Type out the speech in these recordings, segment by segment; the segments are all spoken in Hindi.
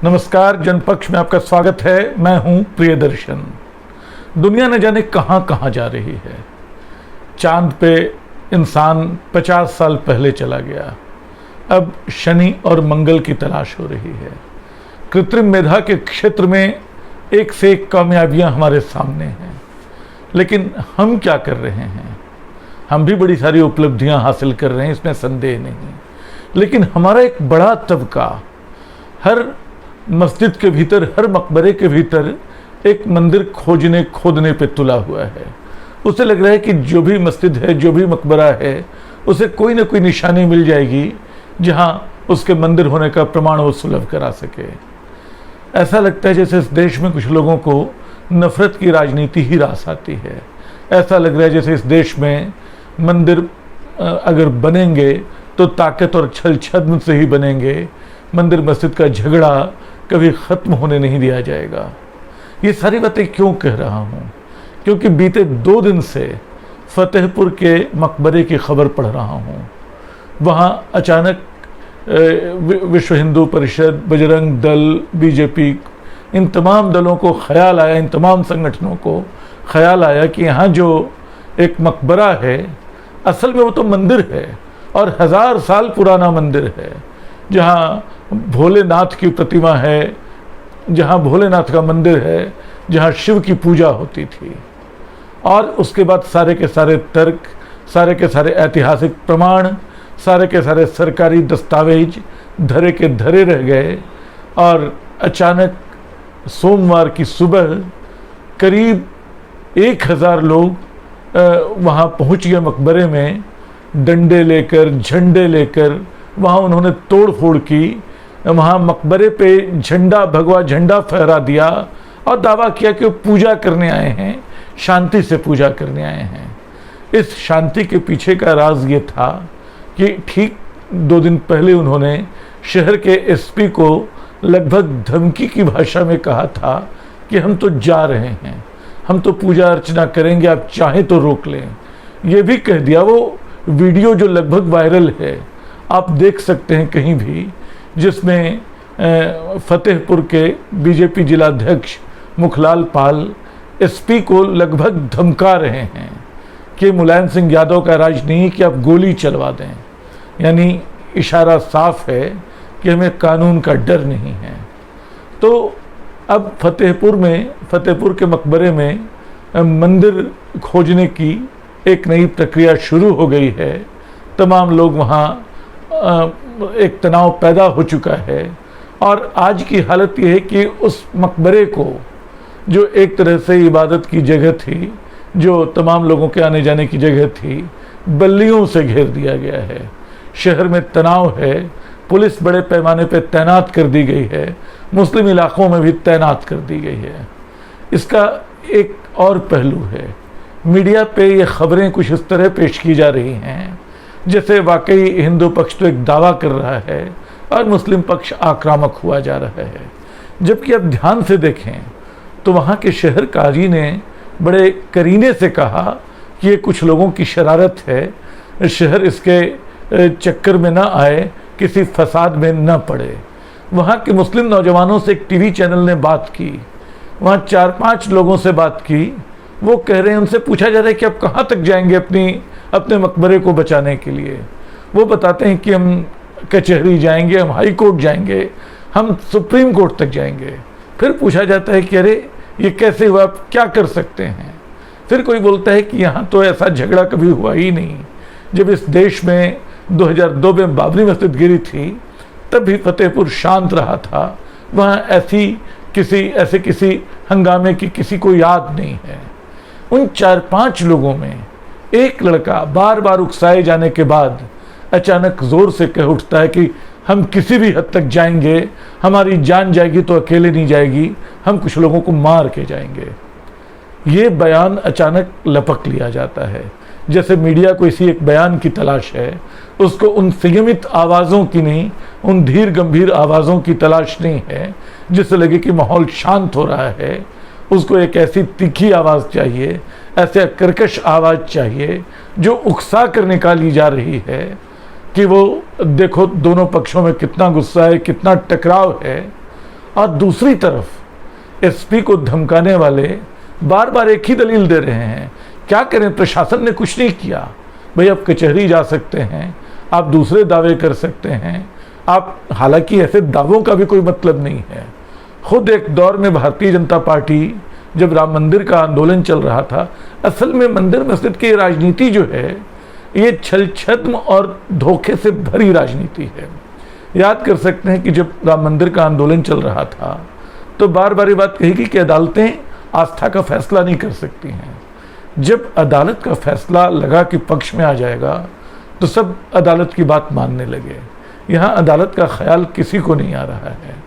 नमस्कार, जनपक्ष में आपका स्वागत है। मैं हूं प्रियदर्शन। दुनिया न जाने कहां कहां जा रही है। चांद पे इंसान 50 साल पहले चला गया। अब शनि और मंगल की तलाश हो रही है। कृत्रिम मेधा के क्षेत्र में एक से एक कामयाबियां हमारे सामने हैं, लेकिन हम क्या कर रहे हैं? हम भी बड़ी सारी उपलब्धियां हासिल कर रहे हैं, इसमें संदेह नहीं, लेकिन हमारा एक बड़ा तबका हर मस्जिद के भीतर, हर मकबरे के भीतर एक मंदिर खोदने पे तुला हुआ है। उसे लग रहा है कि जो भी मस्जिद है, जो भी मकबरा है, उसे कोई ना कोई निशानी मिल जाएगी जहां उसके मंदिर होने का प्रमाण वो सुलभ करा सके। ऐसा लगता है जैसे इस देश में कुछ लोगों को नफरत की राजनीति ही रास आती है। ऐसा लग रहा है जैसे इस देश में मंदिर अगर बनेंगे तो ताकत और छल छद्म से ही बनेंगे। मंदिर मस्जिद का झगड़ा कभी ख़त्म होने नहीं दिया जाएगा। ये सारी बातें क्यों कह रहा हूँ? क्योंकि बीते 2 दिन से फतेहपुर के मकबरे की खबर पढ़ रहा हूँ। वहाँ अचानक विश्व हिंदू परिषद, बजरंग दल, बीजेपी, इन तमाम दलों को ख्याल आया, इन तमाम संगठनों को ख्याल आया कि यहाँ जो एक मकबरा है, असल में वो तो मंदिर है और 1000 साल पुराना मंदिर है, जहाँ भोलेनाथ की प्रतिमा है, जहाँ भोलेनाथ का मंदिर है, जहाँ शिव की पूजा होती थी। और उसके बाद सारे के सारे तर्क, सारे के सारे ऐतिहासिक प्रमाण, सारे के सारे सरकारी दस्तावेज धरे के धरे रह गए। और अचानक सोमवार की सुबह करीब 1000 लोग वहाँ पहुँच गए मकबरे में, डंडे लेकर, झंडे लेकर। वहाँ उन्होंने तोड़ फोड़ की, वहाँ मकबरे पे झंडा, भगवा झंडा फहरा दिया और दावा किया कि वो पूजा करने आए हैं, शांति से पूजा करने आए हैं। इस शांति के पीछे का राज ये था कि ठीक 2 दिन पहले उन्होंने शहर के एसपी को लगभग धमकी की भाषा में कहा था कि हम तो जा रहे हैं, हम तो पूजा अर्चना करेंगे, आप चाहें तो रोक लें। ये भी कह दिया। वो वीडियो जो लगभग वायरल है, आप देख सकते हैं कहीं भी, जिसमें फतेहपुर के बीजेपी जिलाध्यक्ष मुखलाल पाल एसपी को लगभग धमका रहे हैं कि मुलायम सिंह यादव का राज नहीं कि आप गोली चलवा दें। यानी इशारा साफ है कि हमें कानून का डर नहीं है। तो अब फतेहपुर के मकबरे में मंदिर खोजने की एक नई प्रक्रिया शुरू हो गई है। तमाम लोग वहाँ, एक तनाव पैदा हो चुका है और आज की हालत यह है कि उस मकबरे को, जो एक तरह से इबादत की जगह थी, जो तमाम लोगों के आने जाने की जगह थी, बल्लियों से घेर दिया गया है। शहर में तनाव है, पुलिस बड़े पैमाने पर तैनात कर दी गई है, मुस्लिम इलाकों में भी तैनात कर दी गई है। इसका एक और पहलू है, मीडिया पे ये खबरें कुछ इस तरह पेश की जा रही हैं जैसे वाकई हिंदू पक्ष तो एक दावा कर रहा है और मुस्लिम पक्ष आक्रामक हुआ जा रहा है। जबकि अब ध्यान से देखें तो वहाँ के शहर काजी ने बड़े करीने से कहा कि ये कुछ लोगों की शरारत है, शहर इसके चक्कर में ना आए, किसी फसाद में न पड़े। वहाँ के मुस्लिम नौजवानों से एक टीवी चैनल ने बात की, वहाँ 4-5 लोगों से बात की। वो कह रहे हैं, उनसे पूछा जा रहा है कि आप कहाँ तक जाएंगे अपने मकबरे को बचाने के लिए। वो बताते हैं कि हम कचहरी जाएंगे, हम हाई कोर्ट जाएंगे, हम सुप्रीम कोर्ट तक जाएंगे। फिर पूछा जाता है कि अरे ये कैसे हुआ, आप क्या कर सकते हैं? फिर कोई बोलता है कि यहाँ तो ऐसा झगड़ा कभी हुआ ही नहीं। जब इस देश में 2002 में बाबरी मस्जिद गिरी थी, तब भी फतेहपुर शांत रहा था। वहाँ ऐसे किसी हंगामे की किसी को याद नहीं है। उन 4-5 लोगों में एक लड़का बार बार उकसाए जाने के बाद अचानक जोर से कह उठता है कि हम किसी भी हद तक जाएंगे, हमारी जान जाएगी तो अकेले नहीं जाएगी, हम कुछ लोगों को मार के जाएंगे। ये बयान अचानक लपक लिया जाता है, जैसे मीडिया को इसी एक बयान की तलाश है। उसको उन संयमित आवाज़ों की नहीं, उन धीर गंभीर आवाज़ों की तलाश नहीं है जिससे लगे कि माहौल शांत हो रहा है। उसको एक ऐसी तीखी आवाज़ चाहिए, ऐसे कर्कश आवाज़ चाहिए जो उकसा कर निकाली जा रही है कि वो देखो दोनों पक्षों में कितना गुस्सा है, कितना टकराव है। और दूसरी तरफ एसपी को धमकाने वाले बार बार एक ही दलील दे रहे हैं। क्या करें, प्रशासन ने कुछ नहीं किया। भाई आप कचहरी जा सकते हैं, आप दूसरे दावे कर सकते हैं, आप, हालांकि ऐसे दावों का भी कोई मतलब नहीं है। खुद एक दौर में भारतीय जनता पार्टी जब राम मंदिर का आंदोलन चल रहा था, असल में मंदिर मस्जिद की राजनीति जो है ये छल छद्म और धोखे से भरी राजनीति है। याद कर सकते हैं कि जब राम मंदिर का आंदोलन चल रहा था तो बार बार ये बात कही गई कि अदालतें आस्था का फैसला नहीं कर सकती हैं। जब अदालत का फैसला लगा कि पक्ष में आ जाएगा तो सब अदालत की बात मानने लगे। यहाँ अदालत का ख्याल किसी को नहीं आ रहा है।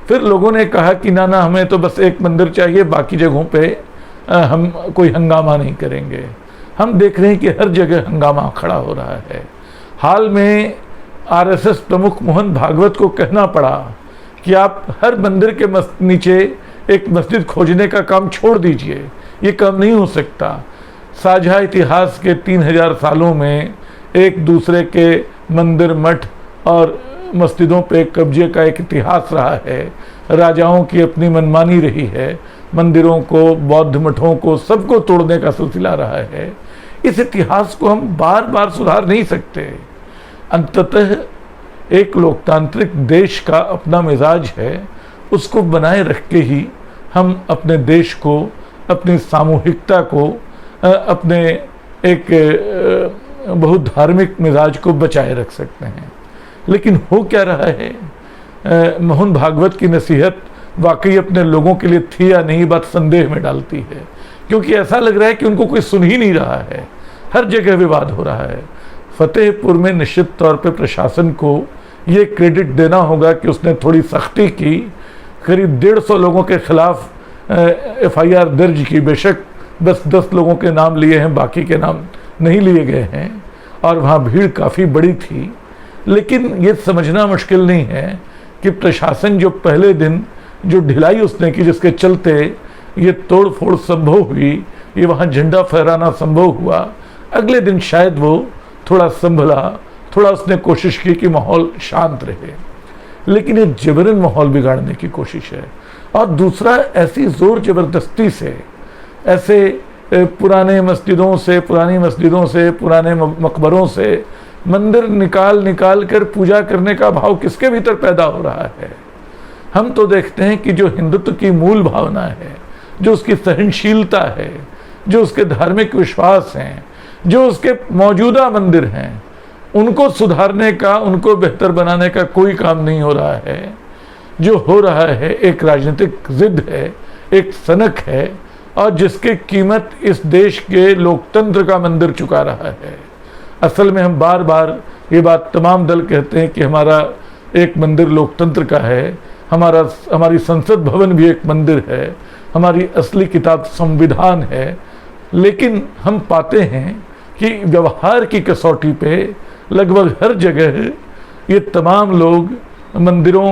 फिर लोगों ने कहा कि ना ना, हमें तो बस एक मंदिर चाहिए, बाकी जगहों पे हम कोई हंगामा नहीं करेंगे। हम देख रहे हैं कि हर जगह हंगामा खड़ा हो रहा है। हाल में आरएसएस प्रमुख मोहन भागवत को कहना पड़ा कि आप हर मंदिर के नीचे एक मस्जिद खोजने का काम छोड़ दीजिए, ये काम नहीं हो सकता। साझा इतिहास के 3000 सालों में एक दूसरे के मंदिर, मठ और मस्जिदों पे कब्जे का एक इतिहास रहा है। राजाओं की अपनी मनमानी रही है, मंदिरों को, बौद्ध मठों को, सबको तोड़ने का सिलसिला रहा है। इस इतिहास को हम बार बार सुधार नहीं सकते। अंततः एक लोकतांत्रिक देश का अपना मिजाज है, उसको बनाए रख के ही हम अपने देश को, अपनी सामूहिकता को, अपने एक बहुत धार्मिक मिजाज को बचाए रख सकते हैं। लेकिन हो क्या रहा है, मोहन भागवत की नसीहत वाकई अपने लोगों के लिए थी या नहीं, बात संदेह में डालती है, क्योंकि ऐसा लग रहा है कि उनको कोई सुन ही नहीं रहा है। हर जगह विवाद हो रहा है। फतेहपुर में निश्चित तौर पे प्रशासन को ये क्रेडिट देना होगा कि उसने थोड़ी सख्ती की, करीब 150 लोगों के खिलाफ एफआईआर दर्ज की। बेशक बस 10 लोगों के नाम लिए हैं, बाकी के नाम नहीं लिए गए हैं, और वहाँ भीड़ काफ़ी बड़ी थी। लेकिन ये समझना मुश्किल नहीं है कि प्रशासन जो पहले दिन जो ढिलाई उसने की, जिसके चलते ये तोड़ फोड़ संभव हुई, ये वहाँ झंडा फहराना संभव हुआ, अगले दिन शायद वो थोड़ा संभला, थोड़ा उसने कोशिश की कि माहौल शांत रहे। लेकिन ये जबरन माहौल बिगाड़ने की कोशिश है। और दूसरा, ऐसी जोर जबरदस्ती से, ऐसे पुरानी मस्जिदों से, पुराने मकबरों से मंदिर निकाल कर पूजा करने का भाव किसके भीतर पैदा हो रहा है। हम तो देखते हैं कि जो हिंदुत्व की मूल भावना है, जो उसकी सहनशीलता है, जो उसके धार्मिक विश्वास हैं, जो उसके मौजूदा मंदिर हैं, उनको सुधारने का, उनको बेहतर बनाने का कोई काम नहीं हो रहा है। जो हो रहा है एक राजनीतिक जिद है, एक सनक है, और जिसकी कीमत इस देश के लोकतंत्र का मंदिर चुका रहा है। असल में हम बार बार ये बात तमाम दल कहते हैं कि हमारा एक मंदिर लोकतंत्र का है, हमारी संसद भवन भी एक मंदिर है, हमारी असली किताब संविधान है। लेकिन हम पाते हैं कि व्यवहार की कसौटी पे लगभग हर जगह ये तमाम लोग मंदिरों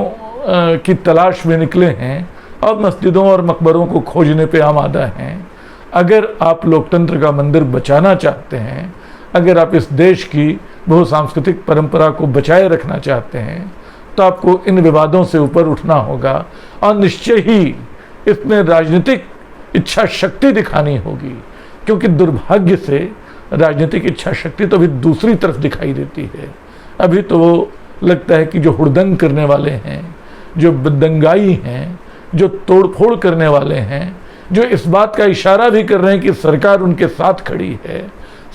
की तलाश में निकले हैं और मस्जिदों और मकबरों को खोजने पे आमादा हैं। अगर आप लोकतंत्र का मंदिर बचाना चाहते हैं, अगर आप इस देश की बहुसांस्कृतिक परंपरा को बचाए रखना चाहते हैं, तो आपको इन विवादों से ऊपर उठना होगा और निश्चय ही इसमें राजनीतिक इच्छा शक्ति दिखानी होगी। क्योंकि दुर्भाग्य से राजनीतिक इच्छा शक्ति तो अभी दूसरी तरफ दिखाई देती है। अभी तो वो लगता है कि जो हुड़दंग करने वाले हैं, जो दंगाई हैं, जो तोड़फोड़ करने वाले हैं, जो इस बात का इशारा भी कर रहे हैं कि सरकार उनके साथ खड़ी है,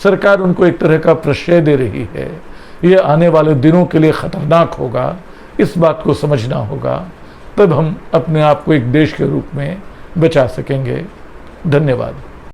सरकार उनको एक तरह का प्रश्रय दे रही है, ये आने वाले दिनों के लिए ख़तरनाक होगा। इस बात को समझना होगा, तब हम अपने आप को एक देश के रूप में बचा सकेंगे। धन्यवाद।